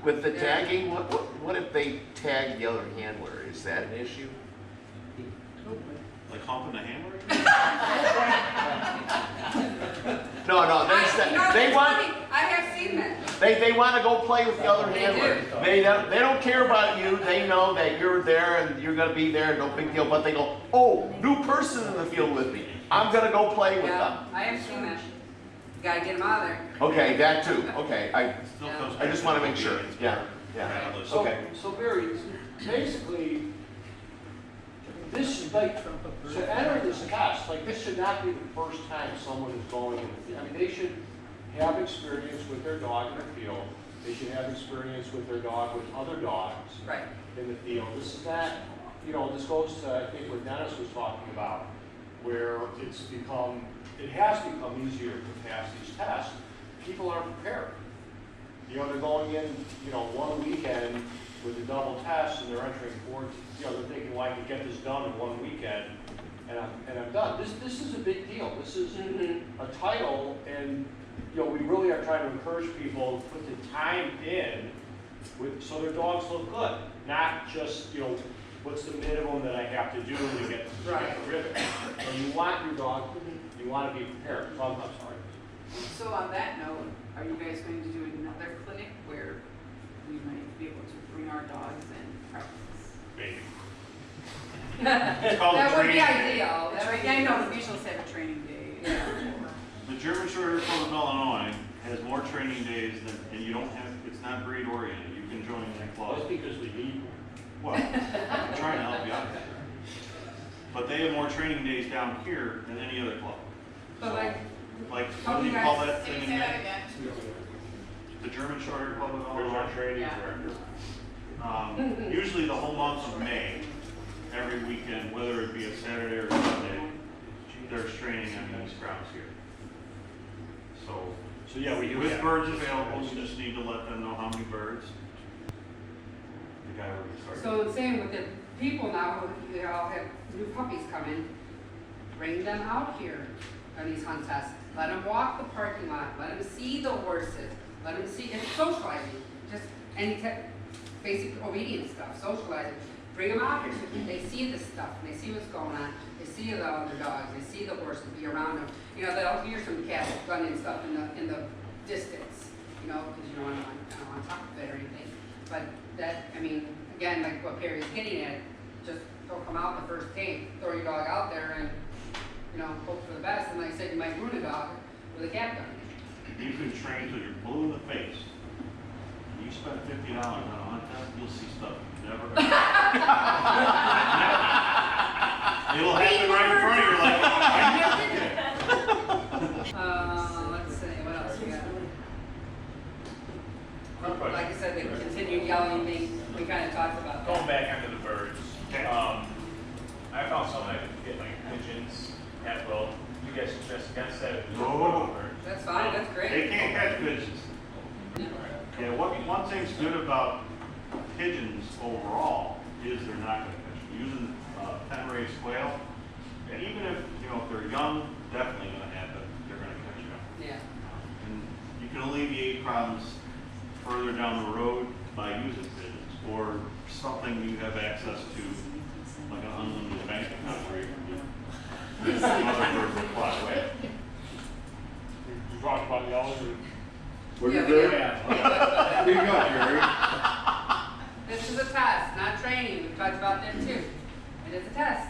With the tagging, what if they tag the other handler? Is that an issue? Like humping the hammer? No, they want. I have seen that. They want to go play with the other They handler. do. They don't care about you. They know that you're there and you're going to be there. No big deal. But they go, oh, new person in the field with me. I'm going to go play with them. Yeah, I have seen that. You gotta get them out of there. Okay, that too. Okay, Still comes I just want to make sure. Yeah. Regardless. Okay. So Barry, basically, this is like, so enter this test, like this should not be the first time someone is going in the field. I mean, they should have experience with their dog in the field. They should have experience with their dog with other dogs Right. in the field. This is not, you know, this goes to, I think, what Dennis was talking about, where it has become easier to pass these tests. People aren't prepared. You know, they're going in, you know, one weekend with a double test and they're entering boards, you know, they're thinking, well, I can get this done in one weekend and I'm done. This is a big deal. This is a title, and, you know, we really are trying to encourage people to put the time in so their dogs look good, not just, you know, what's the minimum that I have to do to get the ribbon. So you want your dog, you want to be prepared. So I'm sorry. So on that note, are you guys going to do another clinic where we might be able to bring our dogs and practice? Maybe. It's called That a would be training day. ideal. That would be I know, ideal. we should have a training day. The German Shorter Club of Illinois has more training days than, and you don't have, it's not breed oriented. You can join that Well, club. that's because we need one. Well, I'm trying to help you out. But they have more training days down here than any other club. But like, Like, How what do do you you call guys that thing in Say that May? again. The German Shorter Club of There's Illinois. our training Yeah. director. Usually the whole month of May, every weekend, whether it be a Saturday or Sunday, there's training on these grounds here. So, So yeah, we do with have. birds available, you just need to let them know how many birds. The guy already started. so the same with the people now, who they all have new puppies coming, bring them out here on these hunt tests. Let them walk the parking lot, let them see the horses, let them see, it's socializing, just any basic obedience stuff, socializing. Bring them out here so they see this stuff, and they see what's going on, they see the other dogs, they see the horses, be around them. You know, they'll hear some cats running stuff in the distance, you know, because you don't want on top of it or anything. But that, I mean, again, like what Perry's getting at, just don't come out the first game, throw your dog out there and, you know, hope for the best. And like I said, you might ruin a dog with a cat gun. You can train till you're blue in the face. You spend $50 on a hunt test, you'll see stuff you never heard. It'll happen right in front of you, you're like, oh, I never did it. Let's see, what else we got? Like I said, they continued yelling, we kind of talked about that. Going back onto the birds, Okay. I found something I could get like pigeons at will. You guys suggest against that? No. That's fine, that's great. They can't catch pigeons. Yeah, one thing's good about pigeons overall is they're not going to catch them. Using pen raised quail, and even if, you know, if they're young, definitely going to happen. They're going to catch them. Yeah. And you can alleviate problems further down the road by using pigeons or something you have access to, like an unlimited bank account where you can do some other birds that fly away. You talked about the owls. We're Yeah, we good? did. Here you go, Jerry. This is a test, not training. We talked about that too. It is a test.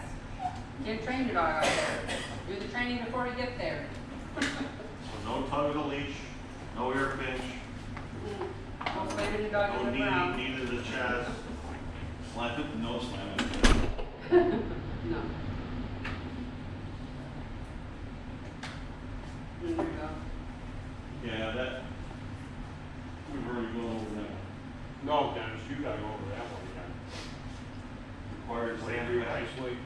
You can't train your dog out there. Do the training before you get there. So no tug of the leash, no ear pinch, Don't slam your dog no in the ground. knee to the chest, no slamming. No. There you go. Yeah, that, we've already gone over that. No, Dennis, you gotta go over that one again. Required Wait for standard your back. brace weight.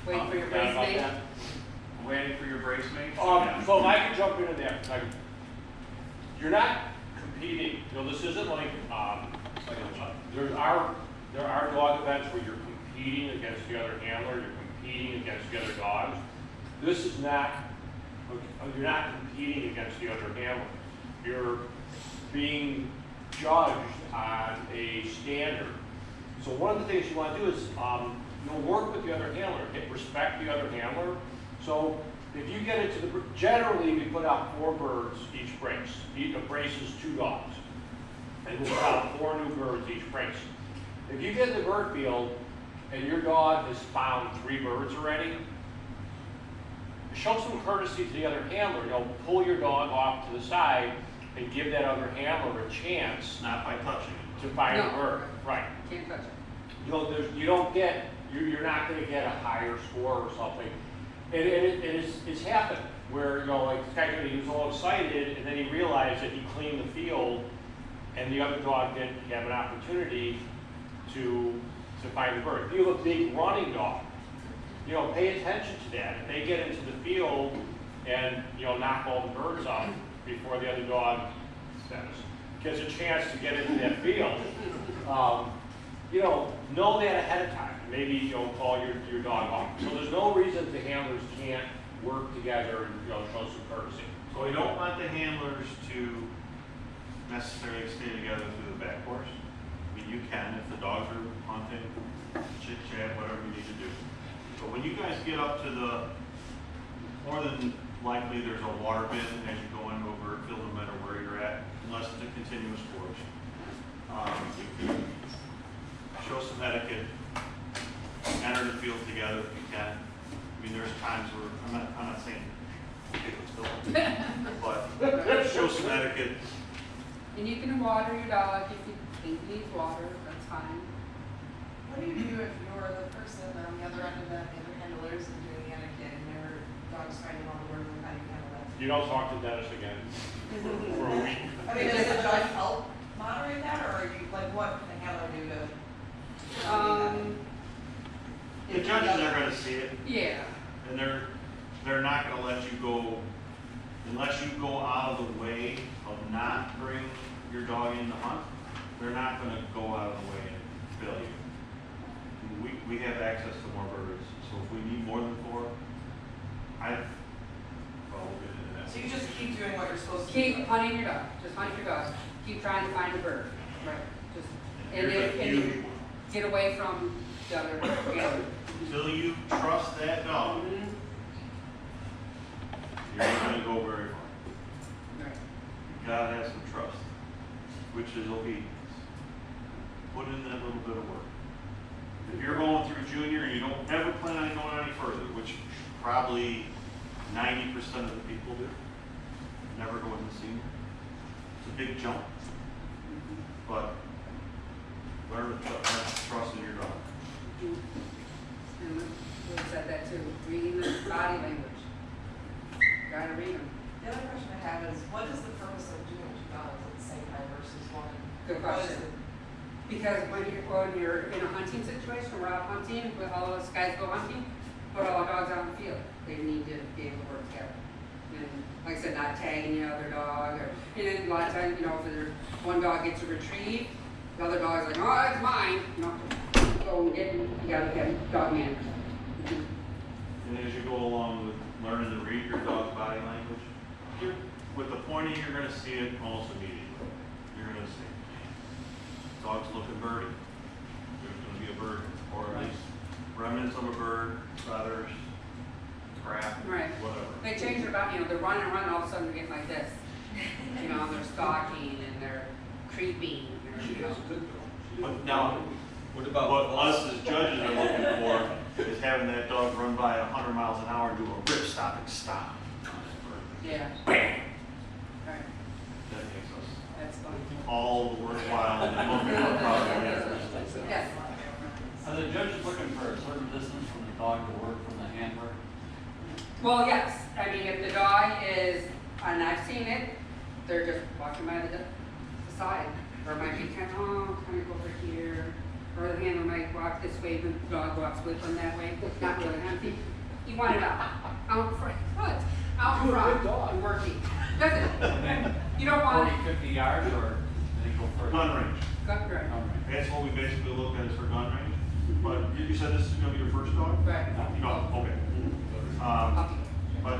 Wait for your Forgot brace about mate. that. Waiting for your brace mate? So if I can jump into that, you're not competing, you know, this isn't like, there are dog events where you're competing against the other handler, you're competing against the other dogs. This is not, you're not competing against the other handler. You're being judged on a standard. So one of the things you want to do is, work with the other handler, respect the other handler. So if you get into the, generally we put out 4 birds each brace. Each brace is 2 dogs. And we'll put out 4 new birds each brace. If you get in the bird field and your dog has found 3 birds already, show some courtesy to the other handler. Pull your dog off to the side and give that other handler a chance. Not by touching it. To find No. a bird. Right. Can't touch it. You're not going to get a higher score or something. And it's happened where, like this guy, he was all excited and then he realized that he cleaned the field and the other dog didn't have an opportunity to find the bird. If you have a big running dog, pay attention to that. If they get into the field and, knock all the birds off before the other dog gets a chance to get into that field, know that ahead of time. Maybe call your dog off. So there's no reason the handlers can't work together and show some courtesy. So we don't want the handlers to necessarily stay together through the back course. I mean, you can if the dogs are hunting, chit chat, whatever you need to do. But when you guys get up to the, more than likely there's a water bin as you go into a bird field, no matter where you're at, unless it's a continuous course. Show some etiquette. Enter the field together if you can. I mean, there's times where I'm not saying okay, let's go, but show some etiquette. And you can water your dog if you think he needs water, that's fine. What do you do if you're the person on the other end of the other handlers and doing the etiquette and your dog's fighting all the words and how do you handle that? You don't talk to Dennis again for a week. I mean, does the judge help moderate that, or are you, like, what can the handler do to? The judges are gonna see it, Yeah. and they're not gonna let you go, unless you go out of the way of not bringing your dog in to hunt, they're not gonna go out of the way and bill you. We have access to more birds, so if we need more than 4, we'll get into that. So you just keep doing what you're supposed to do? Keep hunting your dog, just hunt your dog, keep trying to find a bird, right, just, and Here's a then, huge and one. get away from the other handler. Until you trust that dog, Mhm. you're not gonna go very far. Right. You gotta have some trust, which is obedience. Put in that little bit of work. If you're going through junior and you don't ever plan on going any further, which probably 90% of the people do, never go into senior. It's a big jump, but learn to trust in your dog. And we said that too, reading the body language. Gotta read them. The other question I have is, what is the purpose of doing 2 dogs at the same time versus 1? Good What is question. it? Because when you're in a hunting situation, we're out hunting, with all those guys go hunting, put all the dogs out in the field. They need to be able to work together. And like I said, not tagging the other dog, or, and then a lot of times, if there's one dog gets a retrieve, the other dog's like, oh, it's mine, go and get him, you gotta get dog manners. And as you go along with learning to read your dog's body language, with the pointing, you're going to see it almost immediately. You're going to see dog's looking birdy. There's going to be a bird, or at least remnants of a bird, feathers, crap, Right. whatever. They change their body, they're running, all of a sudden they're getting like this. They're stalking and they're creeping. But now, What about what us as judges are looking for is having that dog run by 100 miles an hour and do a rip stopping stop. Yeah. Bam! Right, That makes us that's fun. all the worthwhile and the most probably. Yes. Are the judges looking for a certain distance from the dog to work from the handler? Well, yes, I mean, if the dog is, and I've seen it, they're just walking by the side, or it might be kind of over here, or the handler might walk this way, but the dog walks with them that way, not really empty. You want it out front, what? Out Good front, dog. and working. Does it? You don't want 40, it. 50 yards, or they go further? Gun range. Right, Gun range. That's what we basically look at is for gun range. But you said this is going to be your first dog? right. No, okay. Puppy. But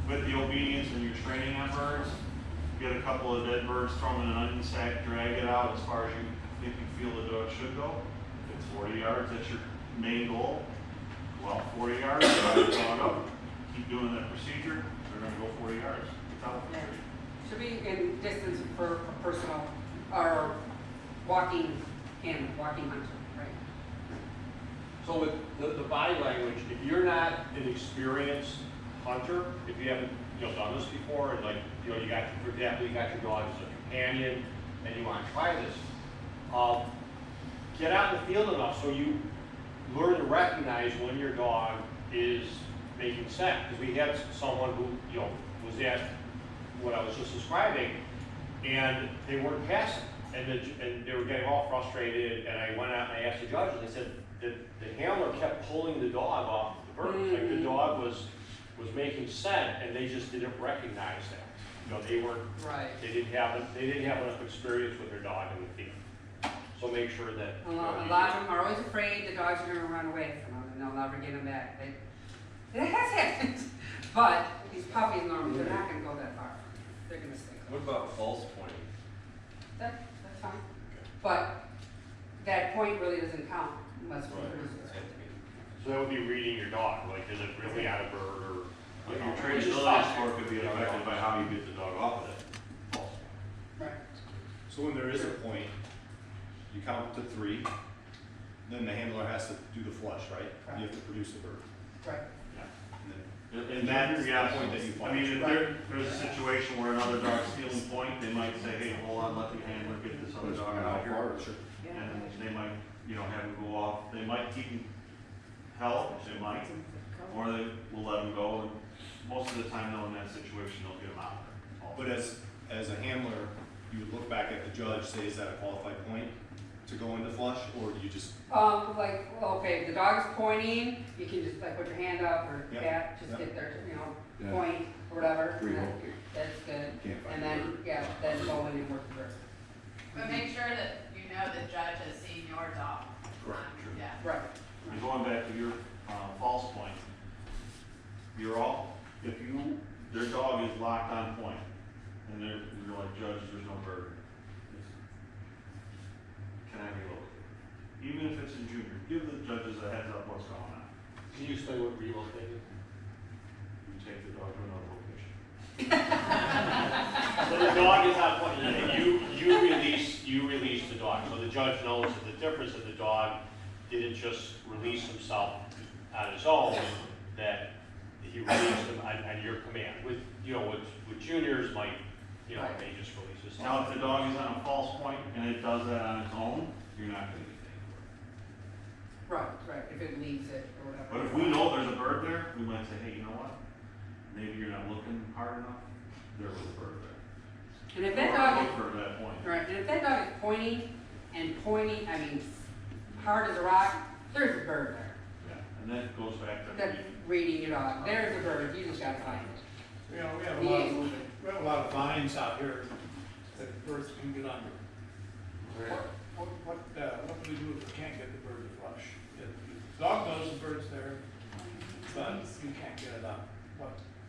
with the obedience and your training on birds, get a couple of dead birds, throw them in an onion sack, drag it out as far as you think you feel the dog should go. If it's 40 yards, that's your main goal. Well, 40 yards, drive the dog up, keep doing that procedure, they're gonna go 40 yards. Without Yeah. Should be in distance for a personal, or walking hunter, right? So with the body language, if you're not an experienced hunter, if you haven't, done this before, and like, you got, for example, you got your dog as a companion, and you want to try this, get out in the field enough so you learn to recognize when your dog is making scent. Because we had someone who, was at what I was just describing, and they weren't passing, and they were getting all frustrated, and I went out and I asked the judge, and they said that the handler kept pulling the dog off the bird. Like the dog was making scent, and they just didn't recognize that. They weren't, Right. they didn't have enough experience with their dog in the field. So make sure that. A lot of them are always afraid the dogs are gonna run away from them and they'll never get them back. It has happened, but these puppies normally, they're not gonna go that far. They're gonna stay close. What about false pointing? That's fine. But that point really doesn't count unless we produce it. So that would be reading your dog, like, is it really on a bird, or? Like your traceability score could be affected by how you get the dog off of it. Right. So when there is a point, you count to 3, then the handler has to do the flush, right? You have to produce the bird. Right. And that's the point that you I mean, if there's a situation where another dog's stealing point, they might say, hey, hold on, let the handler get this other dog out here. Sure. And they might, have him go off. They might keep him held, they might, or they will let him go. And most of the time, though, in that situation, they'll get him out there. But as a handler, you would look back at the judge, say, is that a qualified point to go into flush, or do you just? Okay, if the dog is pointing, you can just like put your hand up or Yeah. pat, just Yeah. get there, Yeah. point or whatever. Free and then- roll. That's good. Can't find And the then, then go in and work the bird. But make sure that you know the judge has seen your dog. Correct, sure. Yeah. Right. And going back to your false point, if their dog is locked on point, and you're like, judge, there's no bird. Can I relocate? Even if it's in junior, give the judges a heads up what's going on. Can you explain what relocating? You take the dog to another location. So the dog is not pointing, you release the dog, so the judge knows that the difference of the dog didn't just release himself on his own, that he released him on your command. With juniors might, they just release himself. Now, if the dog is on a false point and it does that on its own, you're not gonna get anything. Right, if it leaves it or whatever. But if we know there's a bird there, we might say, hey, you know what? Maybe you're not looking hard enough. There was a bird there. And if that Or dog look for that point. right, and if that dog is pointing, hard as a rock, there's a bird there. Yeah, and that goes back to That's reading your dog. There's a bird, you just gotta find it. We have a lot of vines out here that birds can get under. What do we do if we can't get the bird to flush? The dog knows the bird's there, but you can't get it up.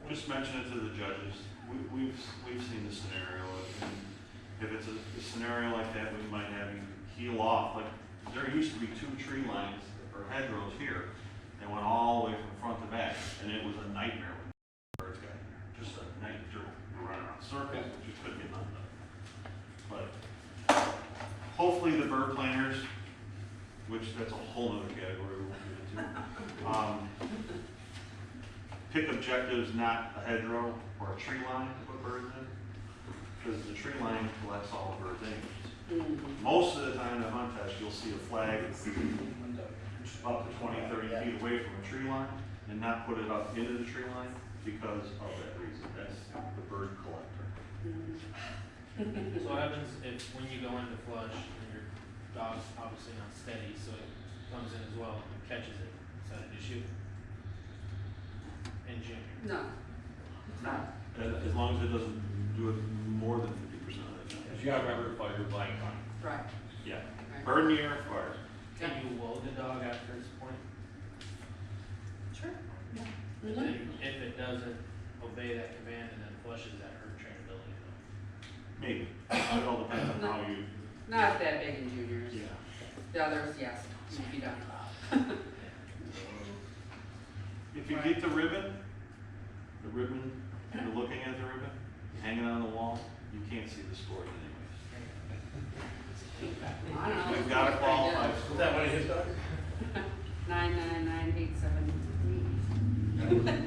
Just mention it to the judges. We've seen the scenario, and if it's a scenario like that, we might have you heel off. Like there used to be 2 tree lines or hedgerows here. They went all the way from front to back, and it was a nightmare when birds got in there. Just a nightmare. We run around circles, we just couldn't get none done. But hopefully the bird planners, which that's a whole other category we won't get into. Pick objectives, not a hedgerow or a tree line to put birds in, because the tree line collects all the birds anyways. Most of the time in a hunt test, you'll see a flag up to 20, 30 feet away from a tree line and not put it up into the tree line because of that reason. That's the bird collector. So what happens if when you go into flush and your dog's obviously not steady, so it comes in as well and catches it? Is that an issue? In junior? No. It's not. As long as it doesn't do it more than 50% of the time. Because you gotta remember to fire your blank on. Right. Yeah. Right. Bird in the air, fire. Can you load the dog after this point? Sure. Yeah. And then if it doesn't obey that command and then flushes, that hurt trainability though? Maybe. It all depends on how you, Not that big in juniors. yeah. The others, yes, you'd be done. If you get the ribbon, you're looking at the ribbon, hanging on the wall, you can't see the scores anyways. I don't know. You've got to qualify. Is that one of his dogs? 99987.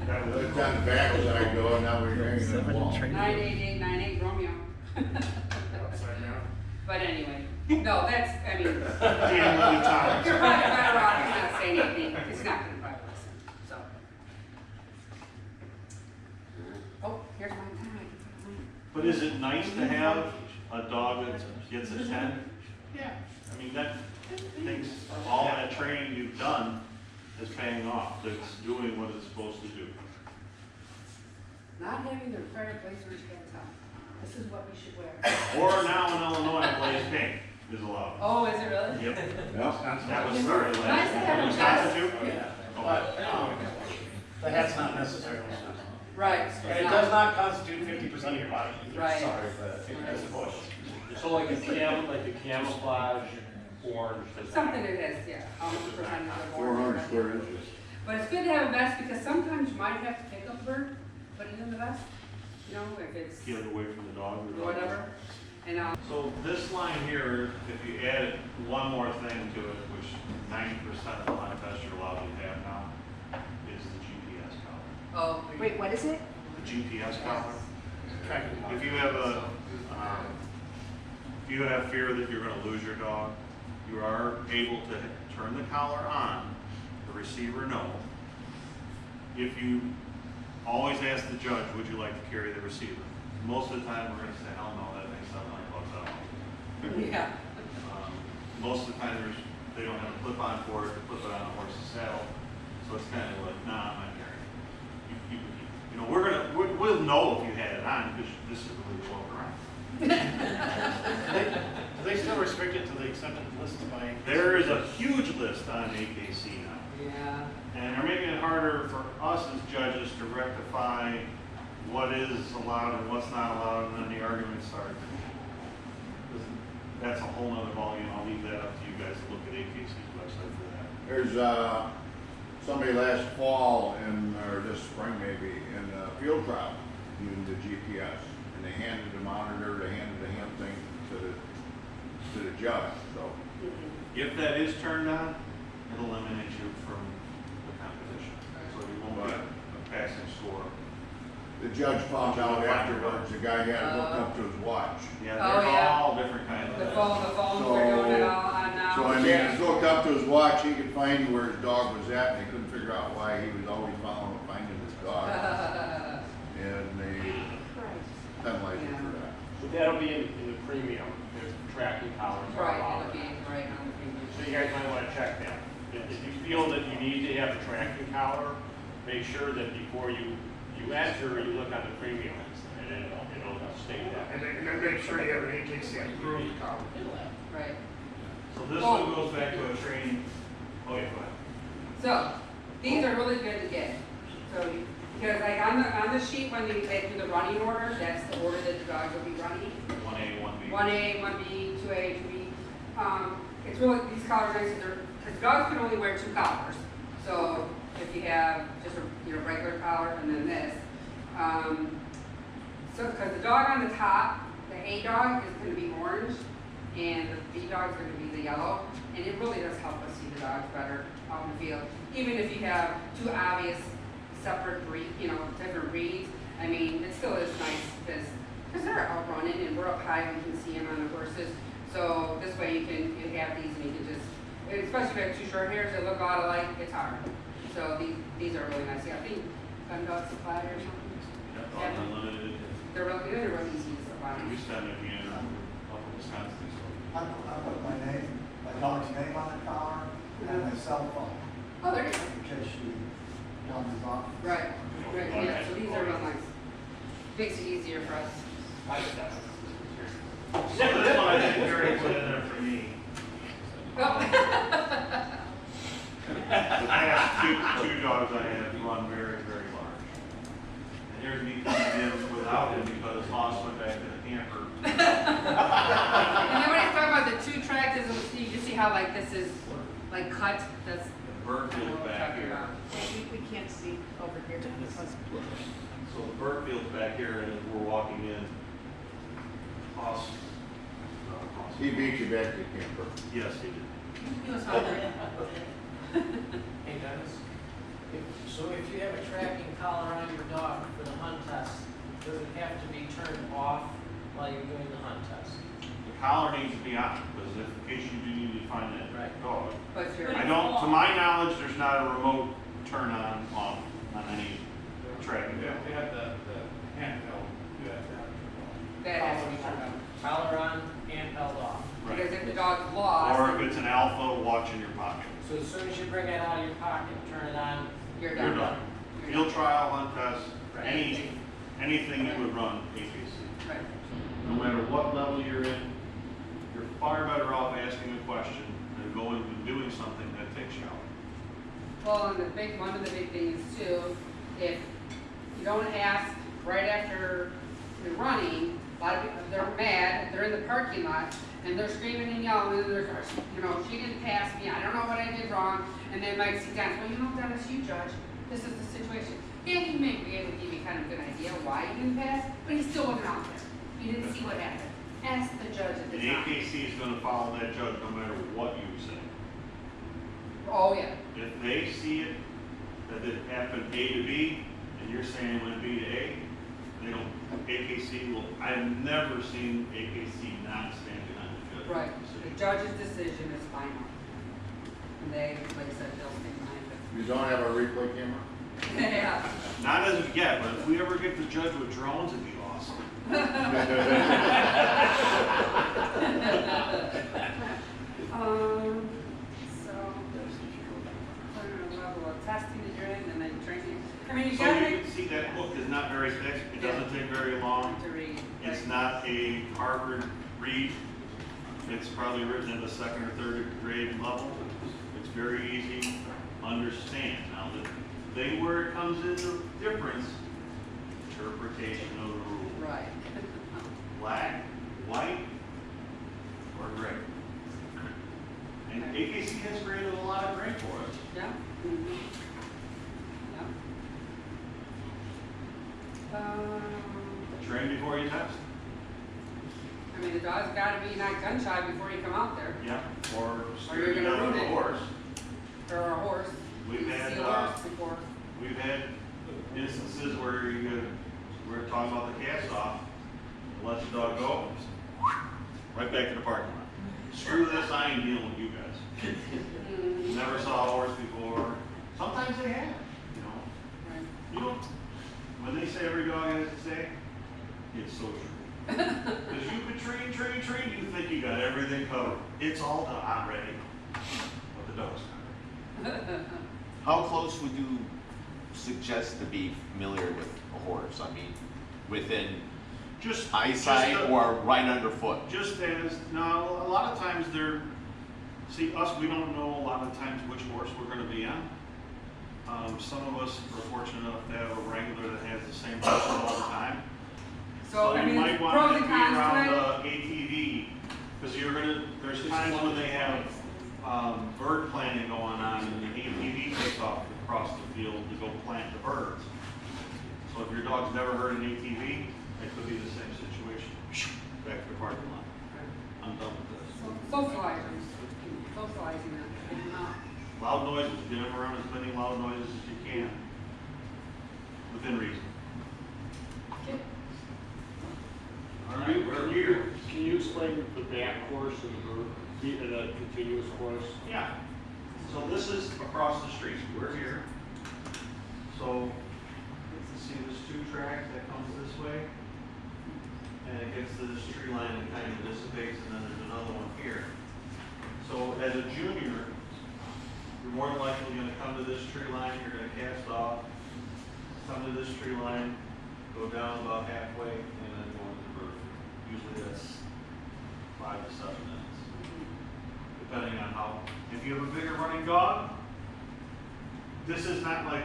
That was Looked on the backside going, now we're hanging on the wall. 98898 Romeo. Upside down. But anyway, no, that's, I mean, January times. you're right around, he's not saying anything, it's not gonna probably listen, so. Oh, here's my time. But is it nice to have a dog that gets a 10? Yeah. I mean, that thinks all that training you've done is paying off, that's doing what it's supposed to do. Not having the fireplace or can't tell. This is what we should wear. Or now in Illinois, blaze paint is allowed. Oh, is it really? Yep. Yep. That was started Nice last to year. have a Wisconsin vest. too? Yeah. But, the hat's not necessary. Right. And it does not constitute 50% of your body. Right. Sorry, but it's a bush. So like the camouflage orange. does that- Something it is, yeah, how much percentage of 400 square inches. But it's good to have a vest because sometimes you might have to pick up a bird, put it in the vest, you know, if it's Get it away from the dog or whatever. And, So this line here, if you added one more thing to it, which 90% of the line test you're allowed to have now, is the GPS collar. oh. Wait, what is it? The GPS collar. If you have if you have fear that you're gonna lose your dog, you are able to turn the collar on, the receiver no. If you always ask the judge, would you like to carry the receiver? Most of the time, we're gonna say, hell no, that makes $700 out. Yeah. Most of the time, they don't have a clip-on for it, to flip it on a horse's saddle, so it's kind of like, nah, I'm not carrying it. You know, we'll know if you had it on, because this is really floating around. Do they still restrict it to the accepted list by? There is a huge list on AKC now, Yeah. and they're making it harder for us as judges to rectify what is allowed and what's not allowed, and then the arguments start. That's a whole nother volume. I'll leave that up to you guys to look at AKC's website for that. There's, somebody last fall or this spring maybe, in a field trial using the GPS. And they handed the monitor, they handed the hand thing to the judge, so. If that is turned on, it'll eliminate you from the competition. So you won't get a passing score. The judge found out afterwards, the guy had it hooked up to his watch. Yeah, Oh, they're yeah. all different kinds of. The phones are doing it all on now. So I mean, it's hooked up to his watch, he could find where his dog was at, and they couldn't figure out why he was always finding his dog. And they penalized him for that. But that'll be in the premium, if tracking collars are Right, allowed. it'll be right on the premium. So you guys might want to check that. If you feel that you need to have a tracking collar, make sure that before you enter, you look on the premium, and it'll state that. And then make sure you have an AKC approved collar. Right. So this one goes back to a training. Oh, yeah, go ahead. So, these are really good to get. So, because like on the sheet, when they do the running order, that's the order that the dogs will be running. 1A, 1B. 1A, 1B, 2A, 2B. It's really, these collars, because dogs can only wear 2 collars. So, if you have just a regular collar and then this. So, because the dog on the top, the A dog is going to be orange, and the B dog is going to be the yellow, and it really does help us see the dogs better out in the field. Even if you have 2 obvious separate different breeds, I mean, it still is nice because they're out running and we're up high, we can see them on the horses. So this way you have these and you can just, especially if you have 2 short hairs that look a lot alike, it's hard. So these are really nice. Yeah, I think Gun Dog Supply or something. Yeah, unlimited. They're really easy to supply. We send it in up in Wisconsin. I put my dog's name on the collar and my cell phone, Oh, there you go. in case she wanders off. Right, yeah, so these are real nice. Makes it easier for us. So this one I didn't carry put in there for me. Oh. The past two dogs I had run very, very large. And here's me coming in without him because Hoss went back to the camper. And then when I talk about the two tracks, you can see how like this is like cut, that's. The bird field's back here. We can't see over here. So the bird field's back here, and as we're walking in, He beat you back to camper. yes, he did. He was hungry. Hey Dennis, so if you have a tracking collar on your dog for the hunt test, does it have to be turned off while you're doing the hunt test? The collar needs to be on, because if, in case you do need to find that dog. But you're. I don't, to my knowledge, there's not a remote turn on, off on any tracking. You have to have the handheld, you have to have it. That has to be turned on. Collar on, handheld off. Because if the dog's lost. Or if it's an alpha, watch in your pocket. So as soon as you bring it out of your pocket, turn it on. You're You're done. done. You're Field done. trial, hunt test, Right. anything you would run AKC. Right. No matter what level you're in, you're far better off asking a question than going and doing something that takes you out. Well, and one of the big things too, if you don't ask right after you're running, a lot of people, they're mad, they're in the parking lot, and they're screaming and yelling, and they're, she didn't pass me, I don't know what I did wrong, and then Mike sits down, well, Dennis, you judge, this is the situation. Yeah, he may be able to give you kind of a good idea why he didn't pass, but he still wasn't out there. He didn't see what happened. Ask the judge at the And time. AKC is gonna follow that judge no matter what you say. Oh, yeah. If they see it, that it happened A to B, and you're saying it went B to A, they don't, AKC will, I've never seen AKC not stand behind the judge. Right. The judge's decision is final. And they, like I said, they'll stand behind it. You don't have a replay camera? Yeah. Not as of yet, but if we ever get the judge with drones, it'd be awesome. So, level of testing that you're in and then training. I mean, you So gotta you can see that book is not very thick, it doesn't take very long. to read. It's not a Harvard read. It's probably written at the second or third grade level. It's very easy to understand. Now, the thing where it comes into difference, interpretation of the rule. Right. Black, white, or gray. And AKC has created a lot of gray for us. Yeah. Mm-hmm. Yeah. Train before you test. I mean, the dog's gotta be not gun shy before you come out there. Yeah. Or you're steer gonna down ruin the it. horse. Or a horse. We've had, See a horse before. We've had instances where we're talking about the cast off, let the dog go, right back to the parking lot. Screw this, I ain't dealing with you guys. Never saw a horse before. Sometimes they have, you know. Right. You know, when they say every dog has to say, it's so true. Because you could train, you think you got everything covered. It's all done, I'm ready. But the dog's not ready. How close would you suggest to be familiar with a horse? I mean, within Just eyesight just, or right underfoot? Just as, no, a lot of times see us, we don't know a lot of times which horse we're gonna be on. Some of us are fortunate enough to have a wrangler that has the same person all the time. So, I you mean, might pros want to and be cons around to the ATV, because there's times when they have, bird planting going on, and the ATV takes off across the field to go plant the birds. So if your dog's never heard an ATV, it could be the same situation. Back to the parking lot. I'm done with this. socializing that. Loud noises, get them around as many loud noises as you can, within reason. All right, we're here. Can you explain the back course of the continuous course? Yeah. So this is across the street. We're here. So you see this two tracks that comes this way, and it gets to this tree line and kind of dissipates, and then there's another one here. So as a junior, you're more than likely going to come to this tree line. You're going to cast off, come to this tree line, go down about halfway, and then go into the bird feed. Usually that's 5 to 7 minutes, depending on how. If you have a bigger running dog, this is not like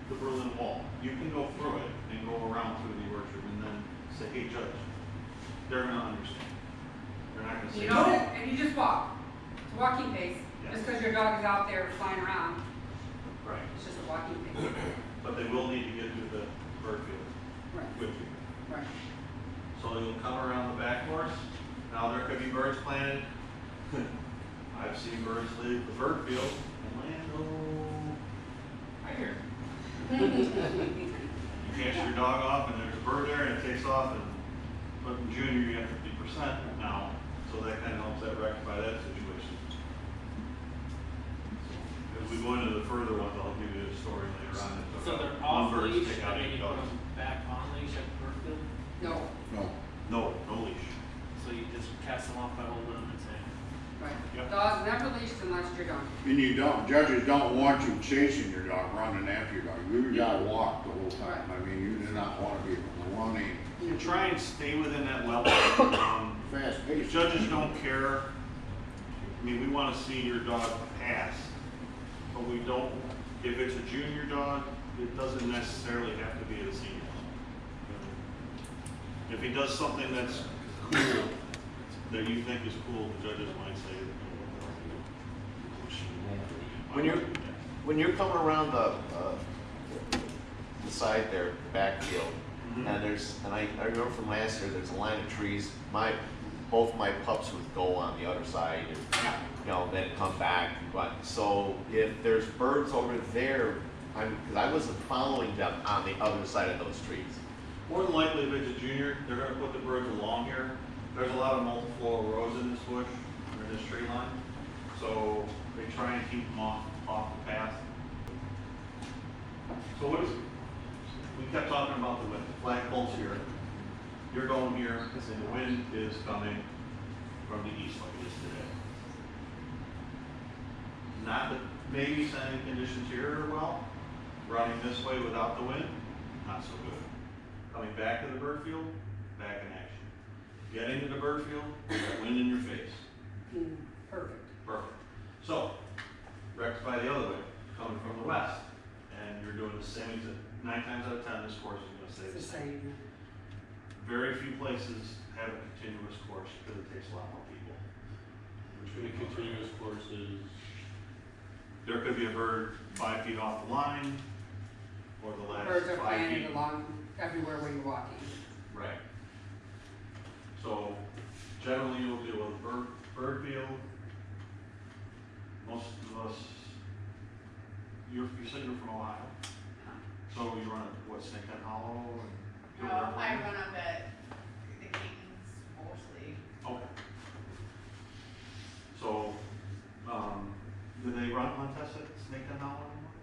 the Berlin Wall. You can go through it and go around through the orchard and then say, hey, judge, they're going to understand. they're not gonna say. You know, and you just walk. It's a walking pace. Yeah. Just because your dog is out there flying around, Right, it's just a walking pace. but they will need to get to the bird field Right, with you. right. So you'll come around the back course. Now there could be birds planted. I've seen birds leave the bird field and land right here. You cast your dog off and there's a bird there and it takes off but in junior you have 50% now. So that kind of helps that rectify that situation. As we go into the further ones, I'll give you a story later on. that So took they're out off one bird to leash, take out and then 8 you put dogs. them back on leash at the bird field? No, No. No leash. So you just cast them off by holding them and saying, right. Yep. Dog's never leashed unless you're done. And you don't, judges don't want you chasing your dog, running after your dog. You gotta walk the whole time. I mean, you do not wanna be running You try and stay within that level. fast If paced. judges don't care, I mean, we want to see your dog pass, but we don't, if it's a junior dog, it doesn't necessarily have to be a senior. If he does something that's cool, that you think is cool, the judges might say. When you're coming around the side there, backfield, Mhm. and I remember from last year, there's a line of trees. Both my pups would go on the other side, and then come back. But so if there's birds over there, because I wasn't following them on the other side of those trees. More than likely, if it's a junior, they're gonna put the birds along here. There's a lot of multiple rows in this bush, or in this tree line. So they try and keep them off the path. So we kept talking about the wind. The flagpole's here. You're going here, and the wind is coming from the east like it is today. Not that maybe sending conditions here are well. Running this way without the wind, not so good. Coming back to the bird field, back in action. Getting to the bird field, got wind in your face. Perfect. Perfect. So, rectify the other way, coming from the west, and you're doing the same exit. 9 times out of 10, this course is going to stay It's the the same. same. Very few places have a continuous course because it takes a lot more people. Between the continuous courses, There could be a bird 5 feet off the line, or the last 5 Birds are feet. planted along everywhere where you're walking. Right. So generally you'll deal with bird field. Most of us, you said you're from Ohio. So you run at what, Snake Pen Hollow? And No, I run up at the Keatons mostly. Okay. So, do they run contests at Snake Pen Hollow anymore?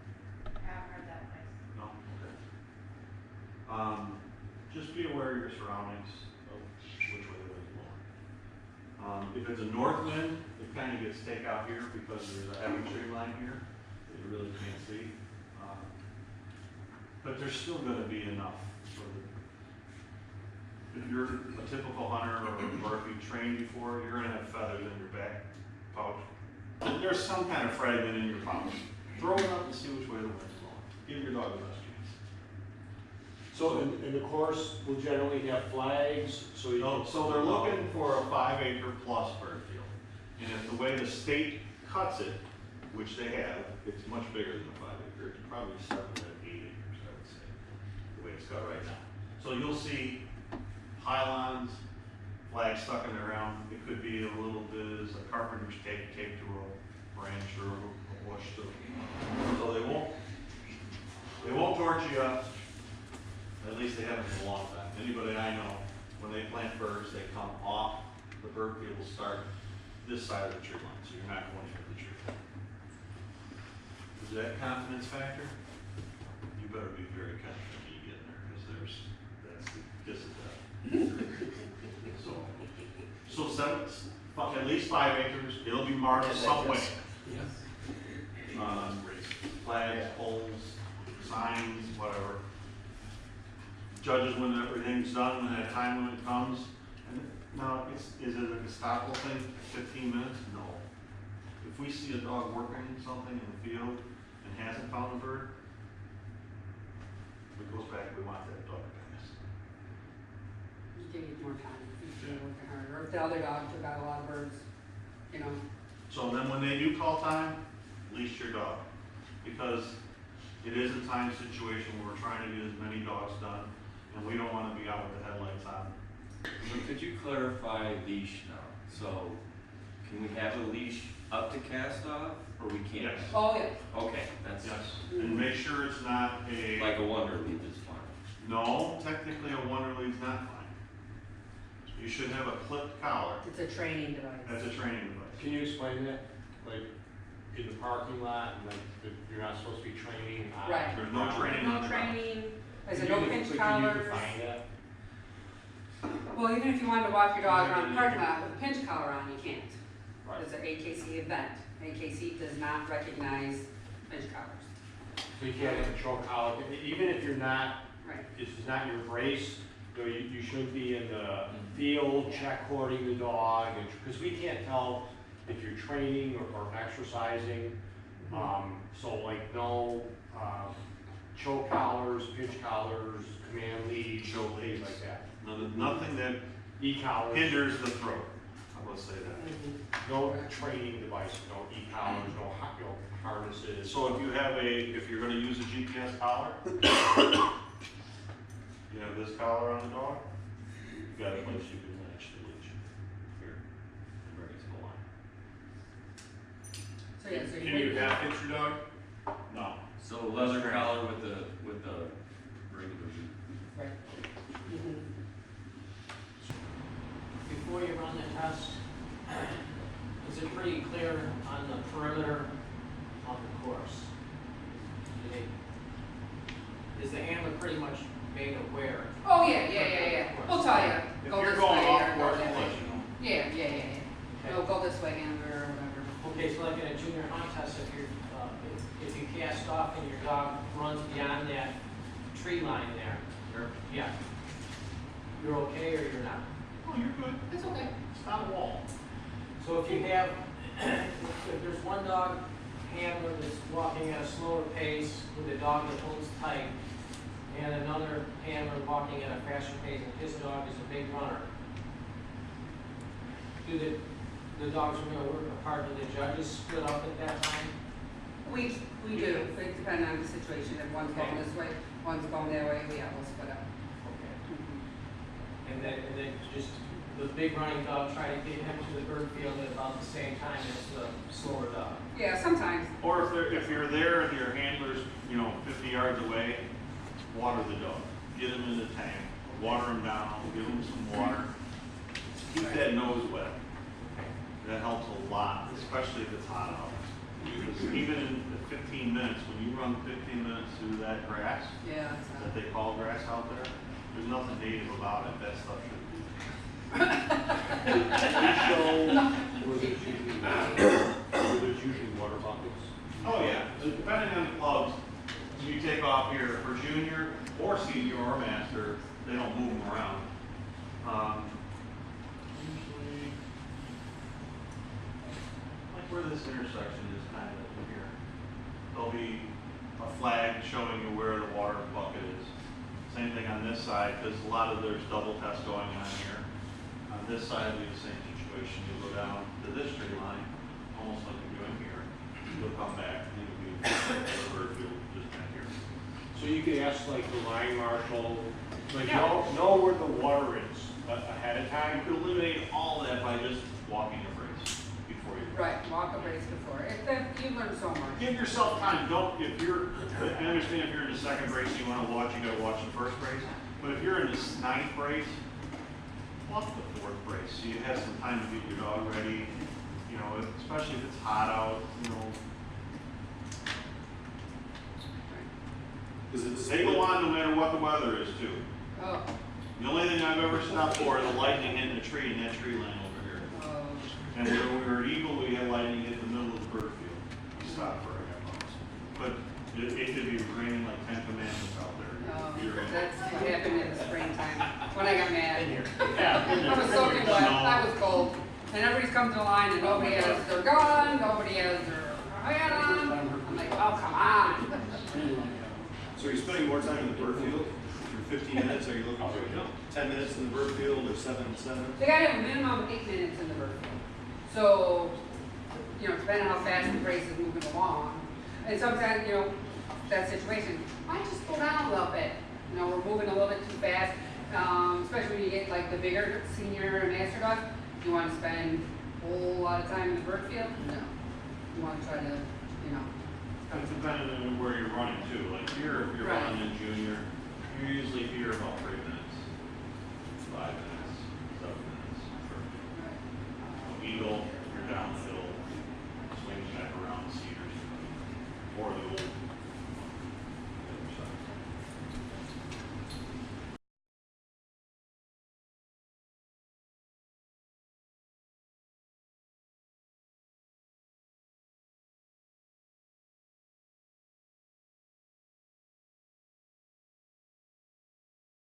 I haven't heard that place. No? Okay. Just be aware of your surroundings, of which way the wind's blowing. If it's a north wind, it kind of gets take out here because there's a heavy tree line here that you really can't see. But there's still gonna be enough for the, if you're a typical hunter or if you've trained before, you're gonna have feathers in your back pouch. There's some kind of fragment in your pouch. Throw it up and see which way the wind's blowing. Give your dog the best chance. so in the course, we'll generally have flags, so you can. So they're looking for a 5 acre plus bird field. And if the way the state cuts it, which they have, it's much bigger than a 5 acre, it's probably 7 to 8 acres, I would say, the way it's cut right now. So you'll see pylons, flags stuck in the ground. It could be a little bit as a carpenter's tape taped to a branch or a bush. So they won't torch you up. At least they haven't in a long time. Anybody I know, when they plant birds, they come off, the bird field will start this side of the tree line, so you're not going for the tree. Is that confidence factor? You better be very confident when you get in there, because that's the kiss of death. So at least 5 acres, it'll be marked some way. Flags, poles, signs, whatever. Judges, when everything's done, when that time limit comes, and now, is it a Gestapo thing, 15 minutes? No. If we see a dog working something in the field and hasn't found a bird, it goes back, we want that dog to pass. You can get more time if you're working harder, or or if the other dog took out a lot of birds, you know. So then when they do call time, leash your dog. Because it is a time situation where we're trying to get as many dogs done, and we don't wanna be out with the headlights on. So could you clarify leash now? So can we have a leash up to cast off, or we can't? Yes. Oh, yeah. Okay, that's Yes, and make sure it's not a. like a wonder lead is fine. No, technically a wonder lead's not fine. You should have a clipped collar. It's a training device. That's a training device. Can you explain that? Like, in the parking lot, and like, that you're not supposed to be training on. Right. There's no training on No the ground. training, there's a Can no you- pinch so collars. Can you define that? Well, even if you wanted to walk your dog around the parking lot with a pinch collar on, you can't. Right. It's an AKC event. AKC does not recognize pinch collars. So you can't have a choke collar, even if you're not, Right. this is not your brace, so you should be in the field, check cording the dog, and, because we can't tell if you're training or exercising. So like no, choke collars, pitch collars, command leads, Choke things leads. like that. Nothing that E-collars. hinders the throat. I will say that. No training device, no e-collars, no harnesses. So if you're gonna use a GPS collar, you have this collar on the dog, you got a place you can latch the leash. Here, and bring it to the line. So yeah, so Can you half hitch your dog? No. So a leather collar with the regular lead. Right. Before you run the test, is it pretty clear on the perimeter of the course? Is the handler pretty much made aware? Oh, yeah. We'll tell you, If go you're this going way off or go course, that we'll way. let you know. Yeah. No, go this way, handler, or whatever. Okay, so like in a junior hunt test, if you cast off and your dog runs beyond that tree line there, yeah, you're okay or you're not? Oh, you're good. It's okay. It's not a wall. So if you have, if there's one dog handler that's walking at a slower pace with a dog that holds tight, and another handler walking at a faster pace, and his dog is a big runner, do the dogs are gonna work apart? Do the judges split up at that time? We do, it depends on the situation, if one's going this way, one's going that way, yeah, we'll split up. Okay. And then just the big running dog, try to get him to the bird field at about the same time as the slower dog. Yeah, sometimes. Or if you're there and your handler's, 50 yards away, water the dog. Get him in the tank, water him down, give him some water. Keep that nose wet. That helps a lot, especially if it's hot out. Because even in the 15 minutes, when you run 15 minutes through that grass, Yeah, that they call grass out there, there's nothing native about it. That stuff should be. Where there's usually water buckets. Oh yeah, depending on the clubs, you take off here for junior or senior or master, they don't move them around. Usually, like where this intersection is kind of in here, there'll be a flag showing you where the water bucket is. Same thing on this side, because a lot of there's double tests going on here. On this side, it'll be the same situation. You'll go down to this tree line, almost like you're doing here. You'll come back, and it'll be the bird field just back here. So you could ask like the line marshal, like Yeah. know where the water is ahead of You time. could eliminate all that by just walking a race before you. Right, walk a race before, you learn so much. Give yourself time. Don't, I understand if you're in the second race, you want to watch, you got to watch the first race. But if you're in the 9th race, watch the 4th race. So you have some time to get your dog ready. Especially if it's hot out. They go on no matter what the weather is too. Oh, The only thing I've ever stopped for is a lightning hitting a tree in that tree line over here. oh, And when we were at Eagle, we had lightning hit the middle of the bird field. We stopped for a half hour. But it could be raining like 10 commandments out there. that's what happened in the springtime, when I got mad. Yeah. I was soaking wet, I was cold, and everybody's come to the line and nobody has their gun, nobody has their hat on. I'm like, oh, come on. So you're spending more time in the bird field if you're for 15 minutes, are you looking for 10 minutes in the bird field or 7 to 7? They gotta have a minimum of 8 minutes in the bird field. So, you know, depending on how fast the race is moving along, and sometimes, you know, that situation, might just slow down a little bit. You know, we're moving a little bit too fast, especially when you get like the bigger senior and master dogs. Do you want to spend a whole lot of time in the bird field? No. You want to try to, you know. It's dependent on where you're running too. Like here, if you're Right. running in junior, you're usually here about 3 minutes, 5 minutes.